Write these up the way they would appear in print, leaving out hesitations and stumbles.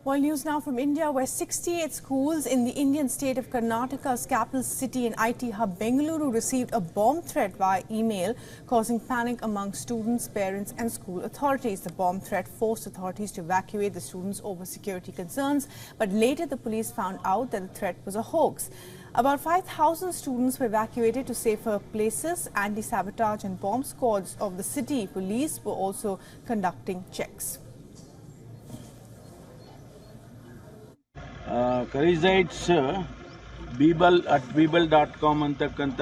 Well, news now from India, where 68 schools in the Indian state of Karnataka's capital city and IT hub Bengaluru received a bomb threat via email, causing panic among students, parents and school authorities. The bomb threat forced authorities to evacuate the students over security concerns, but later the police found out that the threat was a hoax. About 5,000 students were evacuated to safer places. Anti-sabotage and bomb squads of the city police were also conducting checks. Resides beeble@beeble.com ಅಂತಕ್ಕಂಥ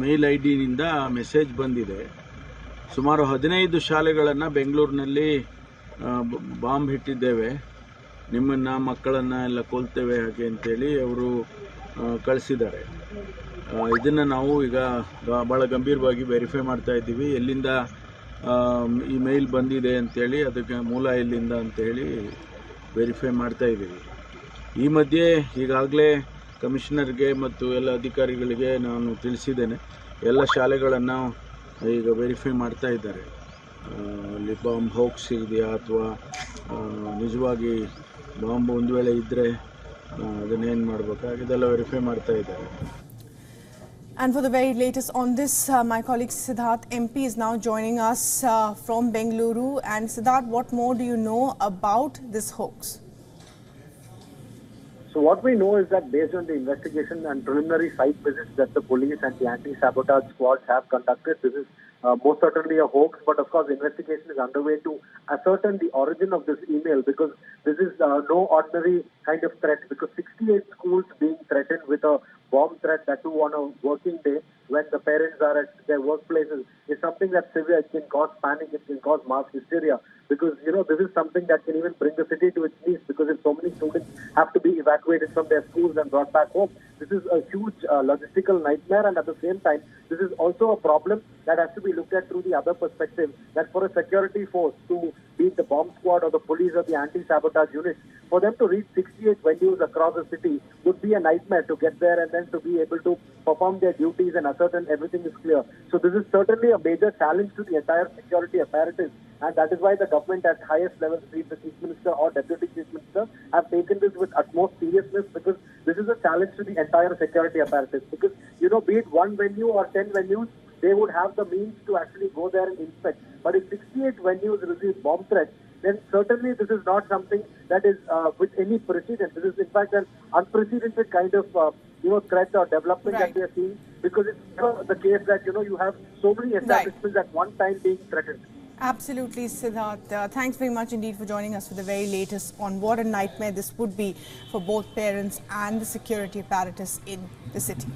ಮೇಲ್ I ಡಿನಿಂದ message ಬಂದಿದೆ. ಸುಮಾರು 15 ಶಾಲೆಗಳನ್ನು ಬೆಂಗಳೂರಿನಲ್ಲಿ bomb ಇಟ್ಟಿದ್ದೇವೆ, ನಿಮ್ಮನ್ನು ಮಕ್ಕಳನ್ನು ಎಲ್ಲ ಕೊಲ್ತೇವೆ ಹಾಗೆ ಅಂತೇಳಿ ಅವರು ಕಳಿಸಿದ್ದಾರೆ. ಇದನ್ನು ನಾವು ಈಗ ಭಾಳ ಗಂಭೀರವಾಗಿ ವೆರಿಫೈ ಮಾಡ್ತಾ ಇದ್ದೀವಿ. ಎಲ್ಲಿಂದ ಈ ಮೇಲ್ ಬಂದಿದೆ ಅಂತೇಳಿ, ಅದಕ್ಕೆ ಮೂಲ ಎಲ್ಲಿಂದ ಅಂತೇಳಿ ವೆರಿಫೈ ಮಾಡ್ತಾ ಇದ್ದೀವಿ. ಈ ಮಧ್ಯೆ ಈಗಾಗಲೇ ಕಮಿಷನರ್ಗೆ ಮತ್ತು ಎಲ್ಲ ಅಧಿಕಾರಿಗಳಿಗೆ ನಾನು ತಿಳಿಸಿದ್ದೇನೆ. ಎಲ್ಲ ಶಾಲೆಗಳನ್ನು ಈಗ ವೆರಿಫೈ ಮಾಡ್ತಾ ಇದ್ದಾರೆ. ಅಲ್ಲಿ ಬಾಂಬ್ ಹೋಕ್ಸ್ ಇದೆಯಾ ಅಥವಾ ನಿಜವಾಗಿ ಬಾಂಬ್ ಒಂದು ವೇಳೆ ಇದ್ದರೆ ಅದನ್ನೇನು ಮಾಡಬೇಕು ಇದೆಲ್ಲ ವೆರಿಫೈ ಮಾಡ್ತಾ ಇದ್ದಾರೆ. And for the very latest on this, my colleague Siddharth MP is now joining us from Bengaluru. And Siddharth, what more do you know about this hoax? So what we know is that based on the investigation and preliminary site visits that the police and the anti-sabotage squads have conducted, this is most certainly a hoax. But of course, investigation is underway to ascertain the origin of this email, because this is no ordinary kind of threat, because 68 schools being threatened with a bomb threat, that too on a working day when the parents are at their workplaces, is something that's severe. It can cause panic, it can cause mass hysteria, because this is something that can even bring the city to its knees, because if so many students have to be evacuated from their schools and brought back home, this is a huge logistical nightmare. And at the same time, this is also a problem that has to be looked at through the other perspective, that for a security force, to be it the bomb squad or the police or the anti-sabotage units, for them to reach 68 venues across the city would be a nightmare to get there and then to be able to perform their duties and ascertain everything is clear. So this is certainly a major challenge to the entire security apparatus, and that is why the government at highest levels, be it the Chief Minister or Deputy Chief Minister, have taken this with utmost seriousness, because this is a challenge to the entire security apparatus. Because, be it one venue or 10 venues, they would have the means to actually go there and inspect. But if 68 venues receive bomb threats, then certainly this is not something that is with any precedent. This is in fact an unprecedented kind of threat or development that we are seeing, because it's the case that you have so many establishments at one time being threatened. Absolutely, Siddharth. Thanks very much indeed for joining us for the very latest on what a nightmare this would be for both parents and the security apparatus in the city.